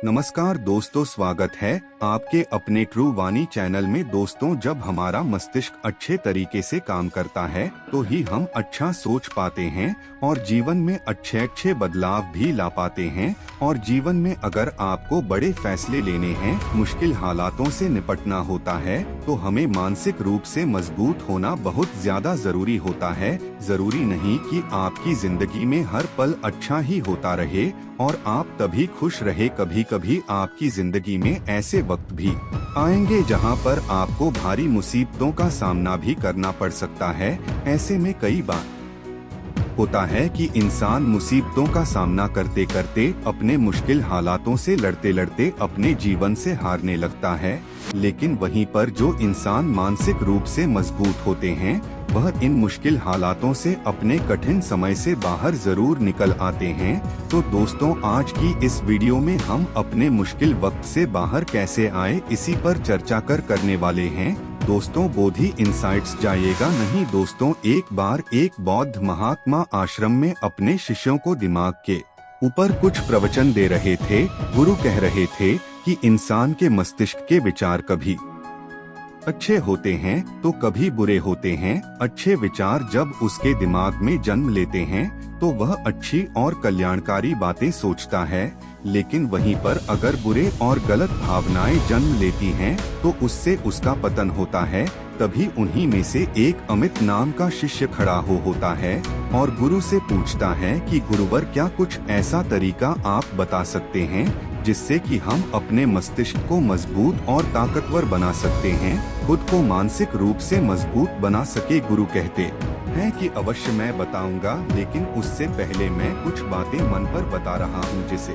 नमस्कार दोस्तों, स्वागत है आपके अपने ट्रू वाणी चैनल में। दोस्तों, जब हमारा मस्तिष्क अच्छे तरीके से काम करता है तो ही हम अच्छा सोच पाते हैं और जीवन में अच्छे अच्छे बदलाव भी ला पाते हैं। और जीवन में अगर आपको बड़े फैसले लेने हैं, मुश्किल हालातों से निपटना होता है, तो हमें मानसिक रूप से मजबूत होना बहुत ज्यादा जरूरी होता है। जरूरी नहीं कि आपकी जिंदगी में हर पल अच्छा ही होता रहे और आप तभी खुश रहे। कभी कभी आपकी जिंदगी में ऐसे वक्त भी आएंगे जहां पर आपको भारी मुसीबतों का सामना भी करना पड़ सकता है। ऐसे में कई बार होता है कि इंसान मुसीबतों का सामना करते करते, अपने मुश्किल हालातों से लड़ते लड़ते अपने जीवन से हारने लगता है। लेकिन वहीं पर जो इंसान मानसिक रूप से मजबूत होते हैं, वह इन मुश्किल हालातों से, अपने कठिन समय से बाहर जरूर निकल आते हैं। तो दोस्तों, आज की इस वीडियो में हम अपने मुश्किल वक्त से बाहर कैसे आए, इसी पर चर्चा करने वाले हैं। दोस्तों, बोधि इनसाइट्स जाइएगा नहीं। दोस्तों, एक बार एक बौद्ध महात्मा आश्रम में अपने शिष्यों को दिमाग के ऊपर कुछ प्रवचन दे रहे थे। गुरु कह रहे थे कि इंसान के मस्तिष्क के विचार कभी अच्छे होते हैं तो कभी बुरे होते हैं। अच्छे विचार जब उसके दिमाग में जन्म लेते हैं तो वह अच्छी और कल्याणकारी बातें सोचता है, लेकिन वहीं पर अगर बुरे और गलत भावनाएं जन्म लेती हैं तो उससे उसका पतन होता है। तभी उन्हीं में से एक अमित नाम का शिष्य खड़ा होता है और गुरु से पूछता है कि गुरुवर, क्या कुछ ऐसा तरीका आप बता सकते हैं जिससे कि हम अपने मस्तिष्क को मजबूत और ताकतवर बना सकते हैं, खुद को मानसिक रूप से मजबूत बना सके। गुरु कहते हैं कि अवश्य मैं बताऊंगा, लेकिन उससे पहले मैं कुछ बातें मन पर बता रहा हूं जिसे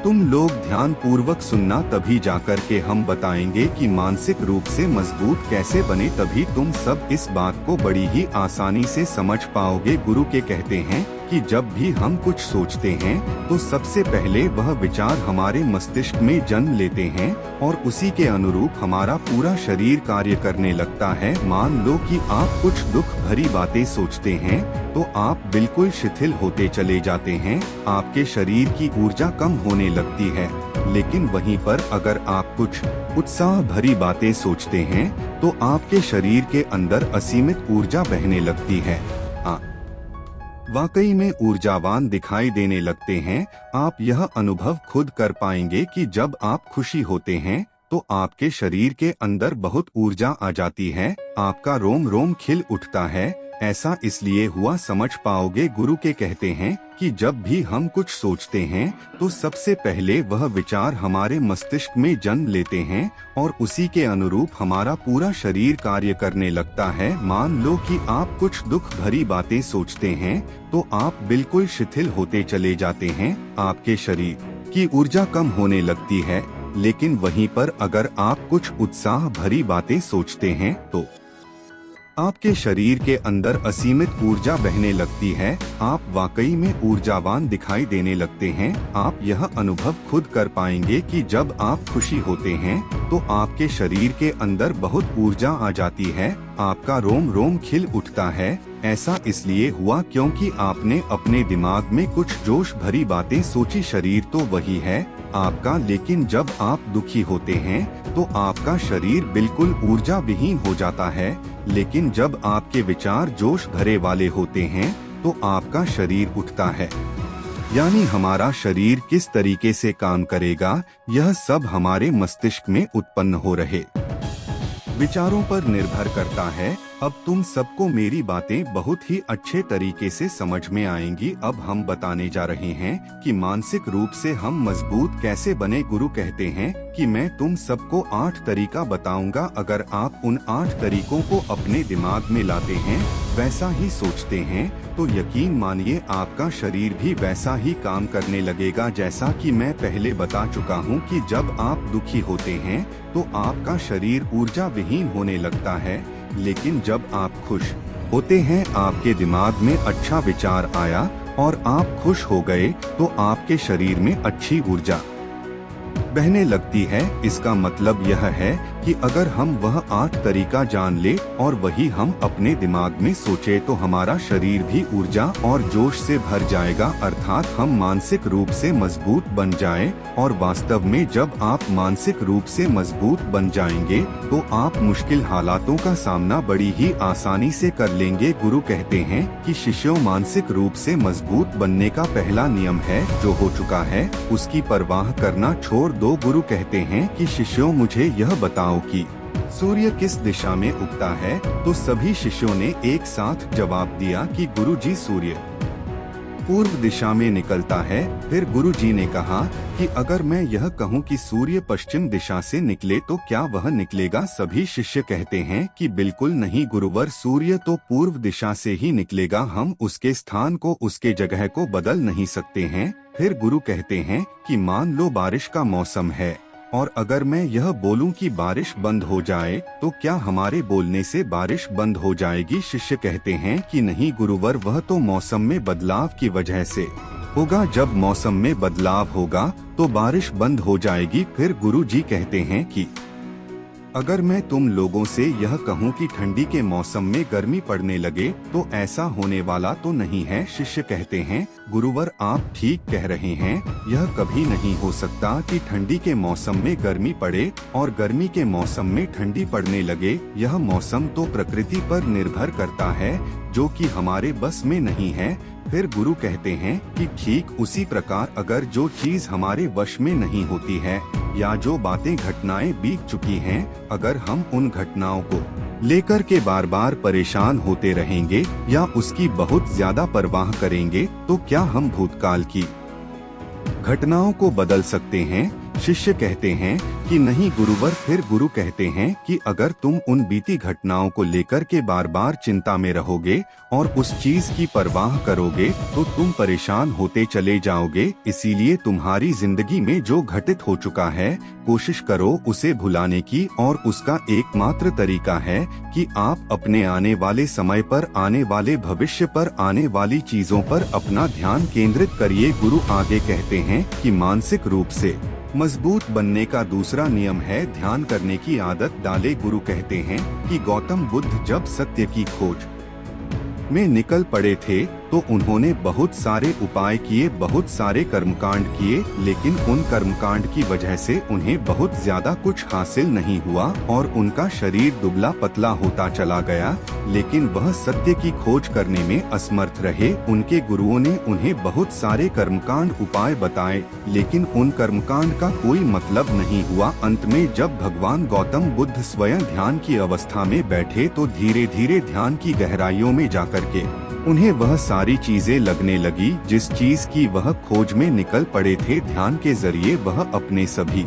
तुम लोग ध्यान पूर्वक सुनना। तभी जाकर के हम बताएंगे कि मानसिक रूप से मजबूत कैसे बने। तभी तुम सब इस बात को बड़ी ही आसानी से समझ पाओगे। गुरु के कहते हैं कि जब भी हम कुछ सोचते हैं तो सबसे पहले वह विचार हमारे मस्तिष्क में जन्म लेते हैं और उसी के अनुरूप हमारा पूरा शरीर कार्य करने लगता है। मान लो कि आप कुछ दुख भरी बातें सोचते हैं तो आप बिल्कुल शिथिल होते चले जाते हैं, आपके शरीर की ऊर्जा कम होने लगती है। लेकिन वहीं पर अगर आप कुछ उत्साह भरी बातें सोचते हैं तो आपके शरीर के अंदर असीमित ऊर्जा बहने लगती है। वाकई में ऊर्जावान दिखाई देने लगते हैं। आप यह अनुभव खुद कर पाएंगे कि जब आप खुशी होते हैं तो आपके शरीर के अंदर बहुत ऊर्जा आ जाती है, आपका रोम रोम खिल उठता है। ऐसा इसलिए हुआ, समझ पाओगे। गुरु के कहते हैं कि जब भी हम कुछ सोचते हैं तो सबसे पहले वह विचार हमारे मस्तिष्क में जन्म लेते हैं और उसी के अनुरूप हमारा पूरा शरीर कार्य करने लगता है। मान लो कि आप कुछ दुख भरी बातें सोचते हैं तो आप बिल्कुल शिथिल होते चले जाते हैं, आपके शरीर की ऊर्जा कम होने लगती है। लेकिन वहीं पर अगर आप कुछ उत्साह भरी बातें सोचते हैं तो आपके शरीर के अंदर असीमित ऊर्जा बहने लगती है, आप वाकई में ऊर्जावान दिखाई देने लगते हैं। आप यह अनुभव खुद कर पाएंगे कि जब आप खुशी होते हैं तो आपके शरीर के अंदर बहुत ऊर्जा आ जाती है, आपका रोम रोम खिल उठता है। ऐसा इसलिए हुआ क्योंकि आपने अपने दिमाग में कुछ जोश भरी बातें सोची। शरीर तो वही है आपका, लेकिन जब आप दुखी होते हैं तो आपका शरीर बिल्कुल ऊर्जा विहीन हो जाता है। लेकिन जब आपके विचार जोश भरे वाले होते हैं तो आपका शरीर उठता है। यानी हमारा शरीर किस तरीके से काम करेगा, यह सब हमारे मस्तिष्क में उत्पन्न हो रहे विचारों पर निर्भर करता है। अब तुम सबको मेरी बातें बहुत ही अच्छे तरीके से समझ में आएंगी। अब हम बताने जा रहे हैं कि मानसिक रूप से हम मजबूत कैसे बने। गुरु कहते हैं कि मैं तुम सबको 8 तरीका बताऊंगा। अगर आप उन 8 तरीकों को अपने दिमाग में लाते हैं, वैसा ही सोचते हैं, तो यकीन मानिए आपका शरीर भी वैसा ही काम करने लगेगा। जैसा कि मैं पहले बता चुका हूँ कि जब आप दुखी होते हैं तो आपका शरीर ऊर्जा विहीन होने लगता है, लेकिन जब आप खुश होते हैं, आपके दिमाग में अच्छा विचार आया और आप खुश हो गए तो आपके शरीर में अच्छी ऊर्जा बहने लगती है। इसका मतलब यह है कि अगर हम वह 8 तरीका जान ले और वही हम अपने दिमाग में सोचे तो हमारा शरीर भी ऊर्जा और जोश से भर जाएगा, अर्थात हम मानसिक रूप से मजबूत बन जाएं। और वास्तव में जब आप मानसिक रूप से मजबूत बन जाएंगे तो आप मुश्किल हालातों का सामना बड़ी ही आसानी से कर लेंगे। गुरु कहते हैं कि शिष्यों, मानसिक रूप से मजबूत बनने का पहला नियम है जो हो चुका है उसकी परवाह करना छोड़ दो। गुरु कहते हैं कि शिष्यों, मुझे यह बताओ कि सूर्य किस दिशा में उगता है। तो सभी शिष्यों ने एक साथ जवाब दिया कि गुरुजी, सूर्य पूर्व दिशा में निकलता है। फिर गुरुजी ने कहा कि अगर मैं यह कहूँ कि सूर्य पश्चिम दिशा से निकले तो क्या वह निकलेगा? सभी शिष्य कहते हैं कि बिल्कुल नहीं गुरुवर, सूर्य तो पूर्व दिशा से ही निकलेगा, हम उसके स्थान को, उसके जगह को बदल नहीं सकते हैं। फिर गुरु कहते हैं कि मान लो बारिश का मौसम है और अगर मैं यह बोलूं कि बारिश बंद हो जाए तो क्या हमारे बोलने से बारिश बंद हो जाएगी? शिष्य कहते हैं कि नहीं गुरुवर, वह तो मौसम में बदलाव की वजह से होगा, जब मौसम में बदलाव होगा तो बारिश बंद हो जाएगी। फिर गुरु जी कहते हैं कि अगर मैं तुम लोगों से यह कहूं कि ठंडी के मौसम में गर्मी पड़ने लगे तो ऐसा होने वाला तो नहीं है। शिष्य कहते हैं गुरुवर, आप ठीक कह रहे हैं, यह कभी नहीं हो सकता कि ठंडी के मौसम में गर्मी पड़े और गर्मी के मौसम में ठंडी पड़ने लगे। यह मौसम तो प्रकृति पर निर्भर करता है जो कि हमारे बस में नहीं है। फिर गुरु कहते हैं कि ठीक उसी प्रकार अगर जो चीज हमारे वश में नहीं होती है या जो बातें, घटनाएं बीत चुकी हैं, अगर हम उन घटनाओं को लेकर के बार बार परेशान होते रहेंगे या उसकी बहुत ज्यादा परवाह करेंगे तो क्या हम भूतकाल की घटनाओं को बदल सकते हैं? शिष्य कहते हैं कि नहीं गुरुवर। फिर गुरु कहते हैं कि अगर तुम उन बीती घटनाओं को लेकर के बार बार चिंता में रहोगे और उस चीज की परवाह करोगे तो तुम परेशान होते चले जाओगे। इसीलिए तुम्हारी जिंदगी में जो घटित हो चुका है कोशिश करो उसे भुलाने की, और उसका एकमात्र तरीका है कि आप अपने आने वाले समय पर, आने वाले भविष्य पर, आने वाली चीजों पर अपना ध्यान केंद्रित करिए। गुरु आगे कहते हैं कि मानसिक रूप से मजबूत बनने का दूसरा नियम है ध्यान करने की आदत डाले। गुरु कहते हैं कि गौतम बुद्ध जब सत्य की खोज में निकल पड़े थे तो उन्होंने बहुत सारे उपाय किए, बहुत सारे कर्मकांड किए, लेकिन उन कर्मकांड की वजह से उन्हें बहुत ज्यादा कुछ हासिल नहीं हुआ और उनका शरीर दुबला पतला होता चला गया। लेकिन वह सत्य की खोज करने में असमर्थ रहे। उनके गुरुओं ने उन्हें बहुत सारे कर्मकांड उपाय बताए, लेकिन उन कर्मकांड का कोई मतलब नहीं हुआ। अंत में जब भगवान गौतम बुद्ध स्वयं ध्यान की अवस्था में बैठे तो धीरे धीरे ध्यान की गहराइयों में जाकर के उन्हें वह सारी चीजें लगने लगी जिस चीज की वह खोज में निकल पड़े थे। ध्यान के जरिए वह अपने सभी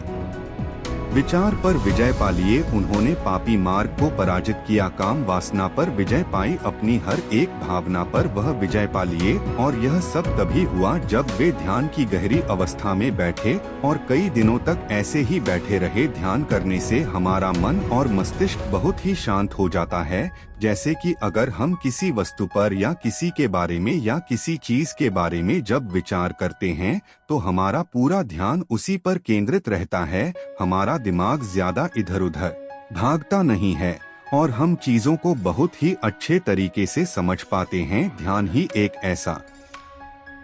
विचार पर विजय पा लिए। उन्होंने पापी मार्ग को पराजित किया, काम वासना पर विजय पाई, अपनी हर एक भावना पर वह विजय पा लिए। और यह सब तभी हुआ जब वे ध्यान की गहरी अवस्था में बैठे और कई दिनों तक ऐसे ही बैठे रहे। ध्यान करने से हमारा मन और मस्तिष्क बहुत ही शांत हो जाता है। जैसे कि अगर हम किसी वस्तु पर या किसी के बारे में या किसी चीज के बारे में जब विचार करते हैं तो हमारा पूरा ध्यान उसी पर केंद्रित रहता है, हमारा दिमाग ज्यादा इधर उधर भागता नहीं है और हम चीजों को बहुत ही अच्छे तरीके से समझ पाते हैं। ध्यान ही एक ऐसा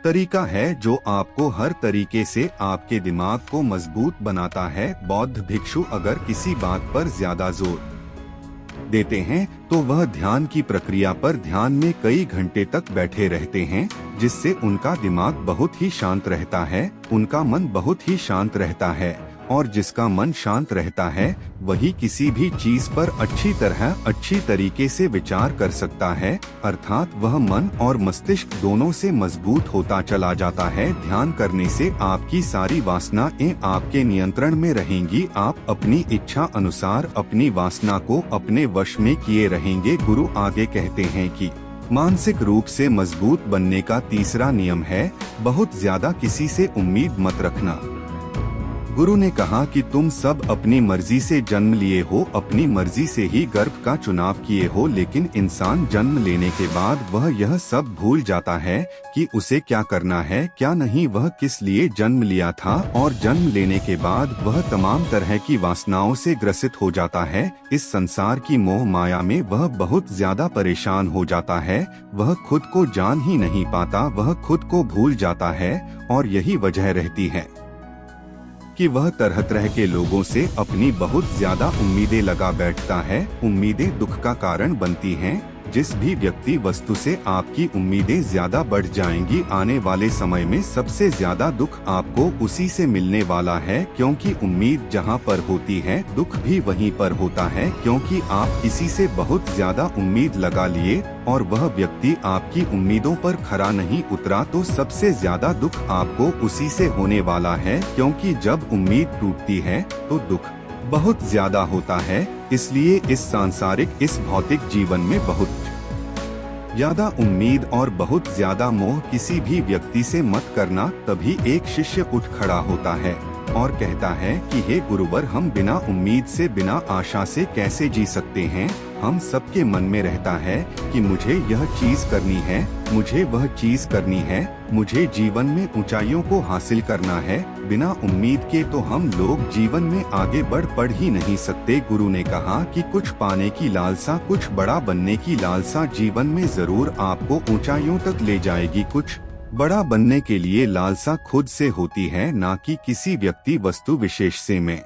तरीका है जो आपको हर तरीके से आपके दिमाग को मजबूत बनाता है। बौद्ध भिक्षु अगर किसी बात पर ज्यादा जोर देते हैं तो वह ध्यान की प्रक्रिया पर ध्यान में कई घंटे तक बैठे रहते हैं, जिससे उनका दिमाग बहुत ही शांत रहता है, उनका मन बहुत ही शांत रहता है। और जिसका मन शांत रहता है वही किसी भी चीज पर अच्छी तरह, अच्छी तरीके से विचार कर सकता है, अर्थात वह मन और मस्तिष्क दोनों से मजबूत होता चला जाता है। ध्यान करने से आपकी सारी वासनाएं आपके नियंत्रण में रहेंगी। आप अपनी इच्छा अनुसार अपनी वासना को अपने वश में किए रहेंगे। गुरु आगे कहते हैं कि मानसिक रूप से मजबूत बनने का तीसरा नियम है बहुत ज्यादा किसी से उम्मीद मत रखना। गुरु ने कहा कि तुम सब अपनी मर्जी से जन्म लिए हो, अपनी मर्जी से ही गर्भ का चुनाव किए हो, लेकिन इंसान जन्म लेने के बाद वह यह सब भूल जाता है कि उसे क्या करना है क्या नहीं, वह किस लिए जन्म लिया था, और जन्म लेने के बाद वह तमाम तरह की वासनाओं से ग्रसित हो जाता है। इस संसार की मोह माया में वह बहुत ज्यादा परेशान हो जाता है, वह खुद को जान ही नहीं पाता, वह खुद को भूल जाता है। और यही वजह रहती है कि वह तरह तरह के लोगों से अपनी बहुत ज्यादा उम्मीदें लगा बैठता है। उम्मीदें दुख का कारण बनती हैं। जिस भी व्यक्ति वस्तु से आपकी उम्मीदें ज्यादा बढ़ जाएंगी, आने वाले समय में सबसे ज्यादा दुख आपको उसी से मिलने वाला है, क्योंकि उम्मीद जहां पर होती है दुख भी वहीं पर होता है, क्योंकि आप किसी से बहुत ज्यादा उम्मीद लगा लिए और वह व्यक्ति आपकी उम्मीदों पर खरा नहीं उतरा, तो सबसे ज्यादा दुख आपको उसी से होने वाला है, क्योंकि जब उम्मीद टूटती है तो दुख बहुत ज्यादा होता है। इसलिए इस सांसारिक, इस भौतिक जीवन में बहुत ज्यादा उम्मीद और बहुत ज्यादा मोह किसी भी व्यक्ति से मत करना। तभी एक शिष्य उठ खड़ा होता है और कहता है कि हे गुरुवर, हम बिना उम्मीद से, बिना आशा से कैसे जी सकते हैं। हम सबके मन में रहता है कि मुझे यह चीज करनी है, मुझे वह चीज करनी है, मुझे जीवन में ऊंचाइयों को हासिल करना है। बिना उम्मीद के तो हम लोग जीवन में आगे बढ़ ही नहीं सकते। गुरु ने कहा कि कुछ पाने की लालसा, कुछ बड़ा बनने की लालसा जीवन में जरूर आपको ऊंचाइयों तक ले जाएगी। कुछ बड़ा बनने के लिए लालसा खुद से होती है, ना कि किसी व्यक्ति वस्तु विशेष से में।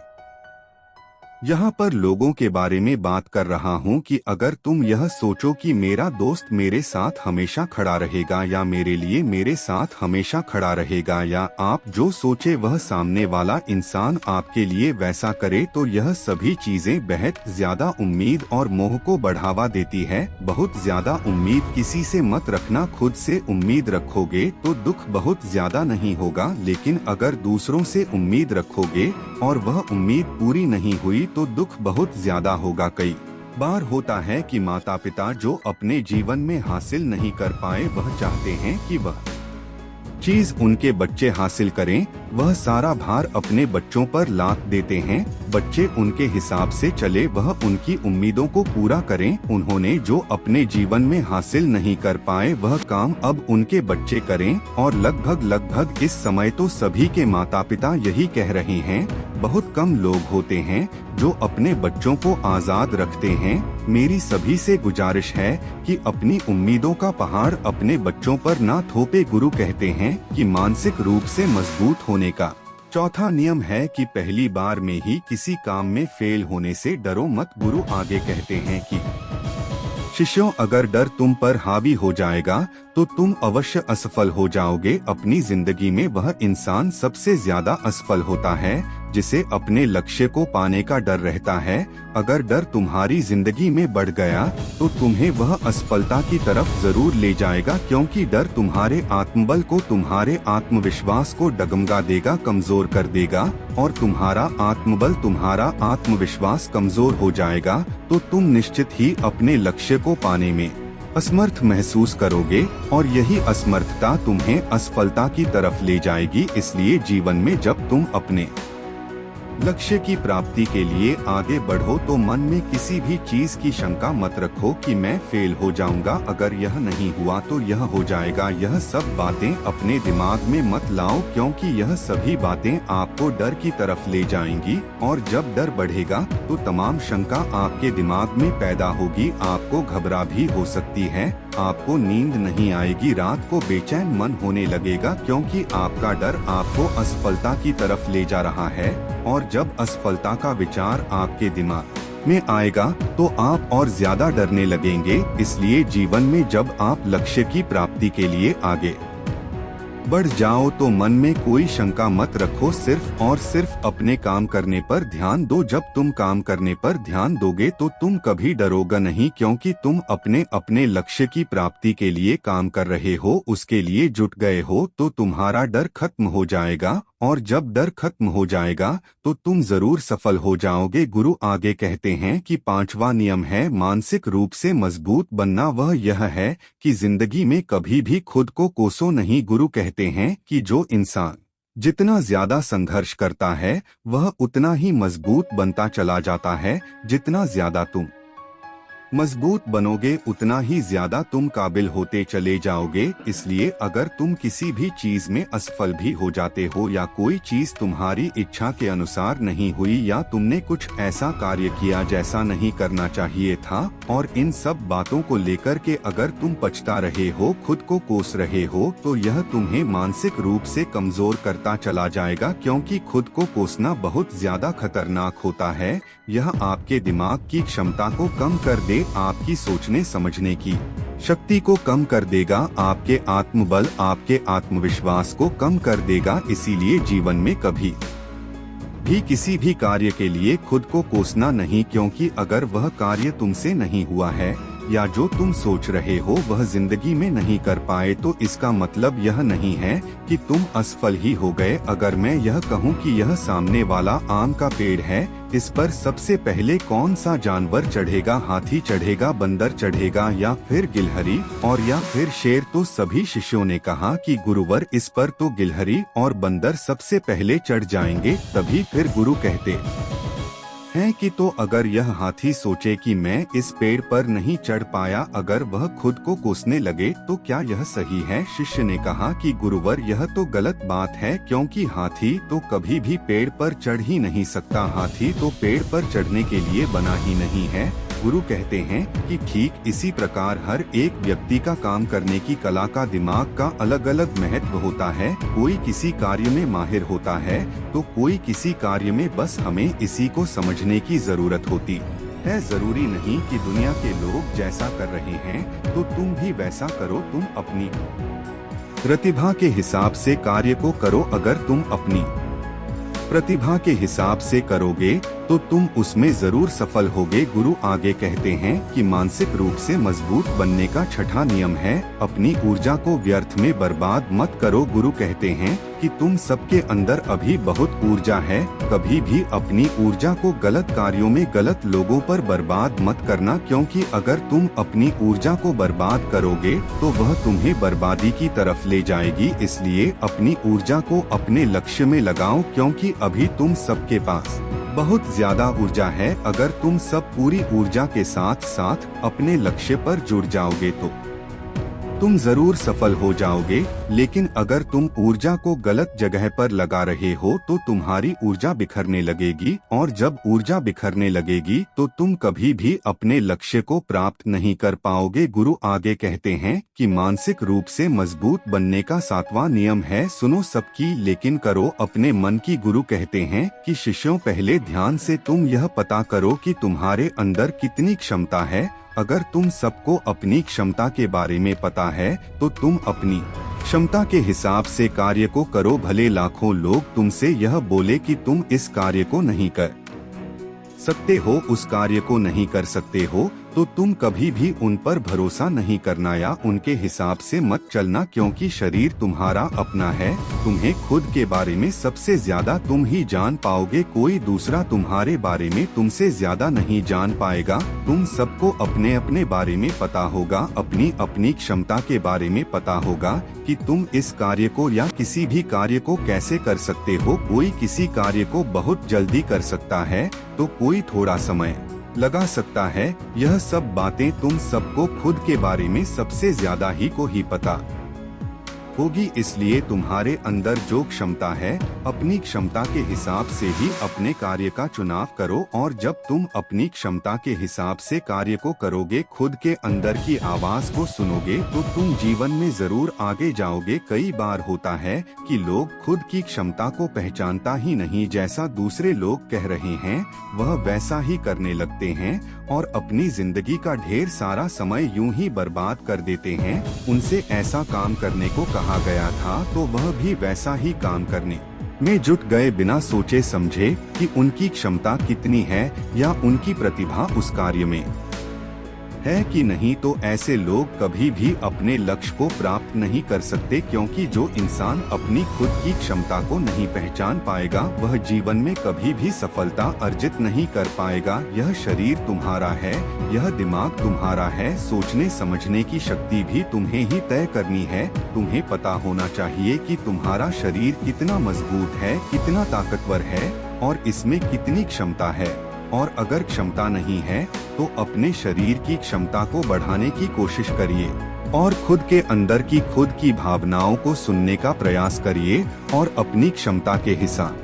यहाँ पर लोगों के बारे में बात कर रहा हूँ कि अगर तुम यह सोचो कि मेरा दोस्त मेरे साथ हमेशा खड़ा रहेगा, या मेरे लिए मेरे साथ हमेशा खड़ा रहेगा, या आप जो सोचे वह सामने वाला इंसान आपके लिए वैसा करे, तो यह सभी चीजें बेहद ज्यादा उम्मीद और मोह को बढ़ावा देती है। बहुत ज्यादा उम्मीद किसी से मत रखना। खुद से उम्मीद रखोगे तो दुख बहुत ज्यादा नहीं होगा, लेकिन अगर दूसरों से उम्मीद रखोगे और वह उम्मीद पूरी नहीं हुई तो दुख बहुत ज्यादा होगा। कई बार होता है कि माता पिता जो अपने जीवन में हासिल नहीं कर पाए, वह चाहते हैं कि वह चीज उनके बच्चे हासिल करें, वह सारा भार अपने बच्चों पर लाद देते हैं। बच्चे उनके हिसाब से चले, वह उनकी उम्मीदों को पूरा करें। उन्होंने जो अपने जीवन में हासिल नहीं कर पाए, वह काम अब उनके बच्चे करें। और लगभग इस समय तो सभी के माता पिता यही कह रहे हैं। बहुत कम लोग होते हैं जो अपने बच्चों को आजाद रखते हैं। मेरी सभी से गुजारिश है कि अपनी उम्मीदों का पहाड़ अपने बच्चों पर ना थोपे। गुरु कहते हैं कि मानसिक रूप से मजबूत होने का चौथा नियम है कि पहली बार में ही किसी काम में फेल होने से डरो मत। गुरु आगे कहते हैं कि शिष्यों, अगर डर तुम पर हावी हो जाएगा तो तुम अवश्य असफल हो जाओगे। अपनी जिंदगी में वह इंसान सबसे ज्यादा असफल होता है जिसे अपने लक्ष्य को पाने का डर रहता है। अगर डर तुम्हारी जिंदगी में बढ़ गया तो तुम्हें वह असफलता की तरफ जरूर ले जाएगा, क्योंकि डर तुम्हारे आत्मबल को, तुम्हारे आत्मविश्वास को डगमगा देगा, कमजोर कर देगा। और तुम्हारा आत्मबल, तुम्हारा आत्मविश्वास कमजोर हो जाएगा तो तुम निश्चित ही अपने लक्ष्य को पाने में असमर्थ महसूस करोगे, और यही असमर्थता तुम्हें असफलता की तरफ ले जाएगी। इसलिए जीवन में जब तुम अपने लक्ष्य की प्राप्ति के लिए आगे बढ़ो तो मन में किसी भी चीज की शंका मत रखो कि मैं फेल हो जाऊंगा, अगर यह नहीं हुआ तो यह हो जाएगा। यह सब बातें अपने दिमाग में मत लाओ, क्योंकि यह सभी बातें आपको डर की तरफ ले जाएंगी। और जब डर बढ़ेगा तो तमाम शंका आपके दिमाग में पैदा होगी। आपको घबरा भी हो सकती है, आपको नींद नहीं आएगी, रात को बेचैन मन होने लगेगा, क्योंकि आपका डर आपको असफलता की तरफ ले जा रहा है। और जब असफलता का विचार आपके दिमाग में आएगा तो आप और ज्यादा डरने लगेंगे। इसलिए जीवन में जब आप लक्ष्य की प्राप्ति के लिए आगे बढ़ जाओ तो मन में कोई शंका मत रखो, सिर्फ और सिर्फ अपने काम करने पर ध्यान दो। जब तुम काम करने पर ध्यान दोगे तो तुम कभी डरोगे नहीं, क्योंकि तुम अपने लक्ष्य की प्राप्ति के लिए काम कर रहे हो, उसके लिए जुट गए हो, तो तुम्हारा डर खत्म हो जाएगा। और जब डर खत्म हो जाएगा तो तुम जरूर सफल हो जाओगे। गुरु आगे कहते हैं कि पांचवा नियम है मानसिक रूप से मजबूत बनना। वह यह है कि जिंदगी में कभी भी खुद को कोसो नहीं। गुरु कहते हैं कि जो इंसान जितना ज्यादा संघर्ष करता है वह उतना ही मजबूत बनता चला जाता है। जितना ज्यादा तुम मजबूत बनोगे उतना ही ज्यादा तुम काबिल होते चले जाओगे। इसलिए अगर तुम किसी भी चीज में असफल भी हो जाते हो या कोई चीज तुम्हारी इच्छा के अनुसार नहीं हुई या तुमने कुछ ऐसा कार्य किया जैसा नहीं करना चाहिए था और इन सब बातों को लेकर के अगर तुम पछता रहे हो, खुद को कोस रहे हो, तो यह तुम्हें मानसिक रूप से कमजोर करता चला जाएगा, क्योंकि खुद को कोसना बहुत ज्यादा खतरनाक होता है। यह आपके दिमाग की क्षमता को कम कर दे, आपकी सोचने समझने की शक्ति को कम कर देगा, आपके आत्मबल, आपके आत्मविश्वास को कम कर देगा। इसीलिए जीवन में कभी भी किसी भी कार्य के लिए खुद को कोसना नहीं, क्योंकि अगर वह कार्य तुमसे नहीं हुआ है या जो तुम सोच रहे हो वह जिंदगी में नहीं कर पाए, तो इसका मतलब यह नहीं है कि तुम असफल ही हो गए। अगर मैं यह कहूँ कि यह सामने वाला आम का पेड़ है, इस पर सबसे पहले कौन सा जानवर चढ़ेगा? हाथी चढ़ेगा, बंदर चढ़ेगा या फिर गिलहरी और या फिर शेर? तो सभी शिष्यों ने कहा कि गुरुवर, इस पर तो गिलहरी और बंदर सबसे पहले चढ़ जाएंगे। तभी फिर गुरु कहते हैं कि तो अगर यह हाथी सोचे कि मैं इस पेड़ पर नहीं चढ़ पाया, अगर वह खुद को कोसने लगे, तो क्या यह सही है? शिष्य ने कहा कि गुरुवर, यह तो गलत बात है, क्योंकि हाथी तो कभी भी पेड़ पर चढ़ ही नहीं सकता। हाथी तो पेड़ पर चढ़ने के लिए बना ही नहीं है। गुरु कहते हैं कि ठीक इसी प्रकार हर एक व्यक्ति का काम करने की कला का, दिमाग का अलग अलग महत्व होता है। कोई किसी कार्य में माहिर होता है तो कोई किसी कार्य में, बस हमें इसी को समझने की जरूरत होती है। जरूरी नहीं कि दुनिया के लोग जैसा कर रहे हैं तो तुम भी वैसा करो। तुम अपनी प्रतिभा के हिसाब से कार्य को करो। अगर तुम अपनी प्रतिभा के हिसाब से करोगे तो तुम उसमें जरूर सफल होगे। गुरु आगे कहते हैं कि मानसिक रूप से मजबूत बनने का छठा नियम है, अपनी ऊर्जा को व्यर्थ में बर्बाद मत करो। गुरु कहते हैं कि तुम सबके अंदर अभी बहुत ऊर्जा है, कभी भी अपनी ऊर्जा को गलत कार्यों में, गलत लोगों पर बर्बाद मत करना, क्योंकि अगर तुम अपनी ऊर्जा को बर्बाद करोगे तो वह तुम्हें बर्बादी की तरफ ले जाएगी। इसलिए अपनी ऊर्जा को अपने लक्ष्य में लगाओ, क्योंकि अभी तुम सबके पास बहुत ज्यादा ऊर्जा है। अगर तुम सब पूरी ऊर्जा के साथ साथ अपने लक्ष्य पर जुड़ जाओगे तो तुम जरूर सफल हो जाओगे। लेकिन अगर तुम ऊर्जा को गलत जगह पर लगा रहे हो तो तुम्हारी ऊर्जा बिखरने लगेगी, और जब ऊर्जा बिखरने लगेगी तो तुम कभी भी अपने लक्ष्य को प्राप्त नहीं कर पाओगे। गुरु आगे कहते हैं कि मानसिक रूप से मजबूत बनने का सातवां नियम है, सुनो सबकी लेकिन करो अपने मन की। गुरु कहते हैं कि शिष्यों, पहले ध्यान से तुम यह पता करो कि तुम्हारे अंदर कितनी क्षमता है। अगर तुम सबको अपनी क्षमता के बारे में पता है तो तुम अपनी क्षमता के हिसाब से कार्य को करो। भले लाखों लोग तुमसे यह बोले कि तुम इस कार्य को नहीं कर सकते हो, उस कार्य को नहीं कर सकते हो, तो तुम कभी भी उन पर भरोसा नहीं करना या उनके हिसाब से मत चलना, क्योंकि शरीर तुम्हारा अपना है। तुम्हें खुद के बारे में सबसे ज्यादा तुम ही जान पाओगे, कोई दूसरा तुम्हारे बारे में तुमसे ज्यादा नहीं जान पाएगा। तुम सबको अपने अपने बारे में पता होगा, अपनी अपनी क्षमता के बारे में पता होगा कि तुम इस कार्य को या किसी भी कार्य को कैसे कर सकते हो। कोई किसी कार्य को बहुत जल्दी कर सकता है तो कोई थोड़ा समय लगा सकता है। यह सब बातें तुम सबको खुद के बारे में सबसे ज्यादा ही को ही पता होगी। इसलिए तुम्हारे अंदर जो क्षमता है, अपनी क्षमता के हिसाब से ही अपने कार्य का चुनाव करो। और जब तुम अपनी क्षमता के हिसाब से कार्य को करोगे, खुद के अंदर की आवाज को सुनोगे, तो तुम जीवन में जरूर आगे जाओगे। कई बार होता है कि लोग खुद की क्षमता को पहचानता ही नहीं, जैसा दूसरे लोग कह रहे हैं वह वैसा ही करने लगते हैं और अपनी जिंदगी का ढेर सारा समय यूं ही बर्बाद कर देते हैं। उनसे ऐसा काम करने को कहा गया था तो वह भी वैसा ही काम करने में जुट गए, बिना सोचे समझे कि उनकी क्षमता कितनी है या उनकी प्रतिभा उस कार्य में है कि नहीं, तो ऐसे लोग कभी भी अपने लक्ष्य को प्राप्त नहीं कर सकते, क्योंकि जो इंसान अपनी खुद की क्षमता को नहीं पहचान पाएगा वह जीवन में कभी भी सफलता अर्जित नहीं कर पाएगा। यह शरीर तुम्हारा है, यह दिमाग तुम्हारा है, सोचने समझने की शक्ति भी तुम्हें ही तय करनी है। तुम्हें पता होना चाहिए कि तुम्हारा शरीर कितना मजबूत है, कितना ताकतवर है और इसमें कितनी क्षमता है। और अगर क्षमता नहीं है तो अपने शरीर की क्षमता को बढ़ाने की कोशिश करिए और खुद के अंदर की खुद की भावनाओं को सुनने का प्रयास करिए और अपनी क्षमता के हिसाब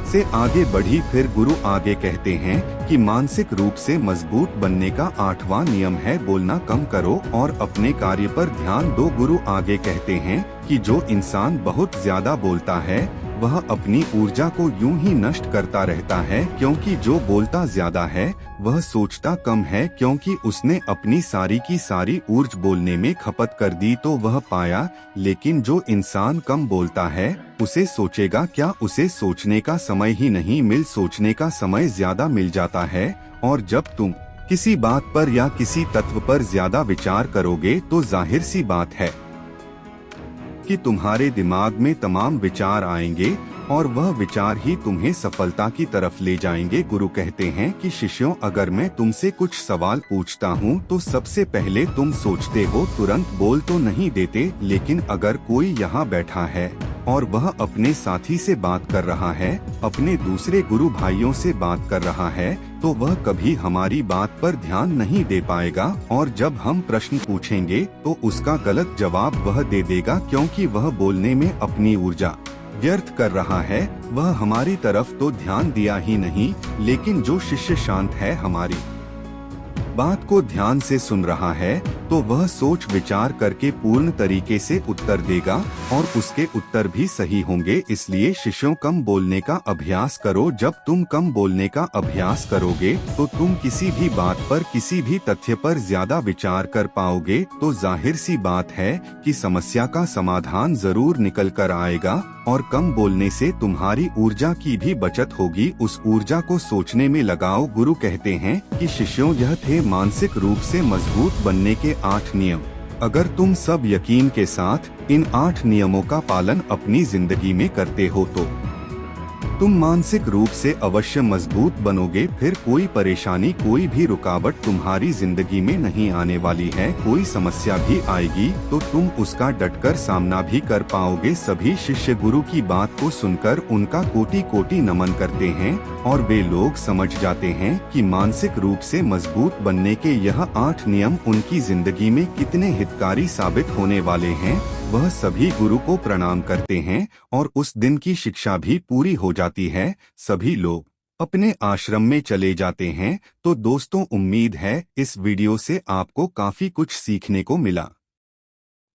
से आगे बढ़ी। फिर गुरु आगे कहते हैं कि मानसिक रूप से मजबूत बनने का 8वां नियम है बोलना कम करो और अपने कार्य पर ध्यान दो। गुरु आगे कहते हैं कि जो इंसान बहुत ज्यादा बोलता है वह अपनी ऊर्जा को यूं ही नष्ट करता रहता है, क्योंकि जो बोलता ज्यादा है वह सोचता कम है, क्योंकि उसने अपनी सारी की सारी ऊर्जा बोलने में खपत कर दी तो वह पाया। लेकिन जो इंसान कम बोलता है उसे सोचेगा क्या, उसे सोचने का समय ही नहीं मिल, सोचने का समय ज्यादा मिल जाता है। और जब तुम किसी बात पर या किसी तत्व पर ज्यादा विचार करोगे तो जाहिर सी बात है कि तुम्हारे दिमाग में तमाम विचार आएंगे और वह विचार ही तुम्हें सफलता की तरफ ले जाएंगे। गुरु कहते हैं कि शिष्यों, अगर मैं तुमसे कुछ सवाल पूछता हूँ तो सबसे पहले तुम सोचते हो, तुरंत बोल तो नहीं देते। लेकिन अगर कोई यहाँ बैठा है और वह अपने साथी से बात कर रहा है, अपने दूसरे गुरु भाइयों से बात कर रहा है, तो वह कभी हमारी बात पर ध्यान नहीं दे पाएगा और जब हम प्रश्न पूछेंगे तो उसका गलत जवाब वह दे देगा, क्योंकि वह बोलने में अपनी ऊर्जा व्यर्थ कर रहा है। वह हमारी तरफ तो ध्यान दिया ही नहीं, लेकिन जो शिष्य शांत है, हमारी बात को ध्यान से सुन रहा है, तो वह सोच विचार करके पूर्ण तरीके से उत्तर देगा और उसके उत्तर भी सही होंगे। इसलिए शिष्यों, कम बोलने का अभ्यास करो। जब तुम कम बोलने का अभ्यास करोगे तो तुम किसी भी बात पर, किसी भी तथ्य पर ज्यादा विचार कर पाओगे, तो जाहिर सी बात है कि समस्या का समाधान जरूर निकल कर आएगा। और कम बोलने से तुम्हारी ऊर्जा की भी बचत होगी, उस ऊर्जा को सोचने में लगाओ। गुरु कहते हैं कि शिष्यों, यह थे मानसिक रूप से मजबूत बनने के 8 नियम। अगर तुम सब यकीन के साथ इन 8 नियमों का पालन अपनी जिंदगी में करते हो तो तुम मानसिक रूप से अवश्य मजबूत बनोगे। फिर कोई परेशानी, कोई भी रुकावट तुम्हारी जिंदगी में नहीं आने वाली है। कोई समस्या भी आएगी तो तुम उसका डटकर सामना भी कर पाओगे। सभी शिष्य गुरु की बात को सुनकर उनका कोटि कोटि नमन करते हैं और वे लोग समझ जाते हैं कि मानसिक रूप से मजबूत बनने के यह 8 नियम उनकी जिंदगी में कितने हितकारी साबित होने वाले हैं। वह सभी गुरु को प्रणाम करते हैं और उस दिन की शिक्षा भी पूरी हो जाती है। सभी लोग अपने आश्रम में चले जाते हैं। तो दोस्तों, उम्मीद है इस वीडियो से आपको काफी कुछ सीखने को मिला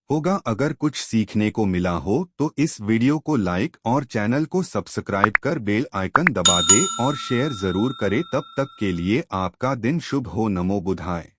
होगा। अगर कुछ सीखने को मिला हो तो इस वीडियो को लाइक और चैनल को सब्सक्राइब कर बेल आइकन दबा दे और शेयर जरूर करे। तब तक के लिए आपका दिन शुभ हो। नमो बुधाय।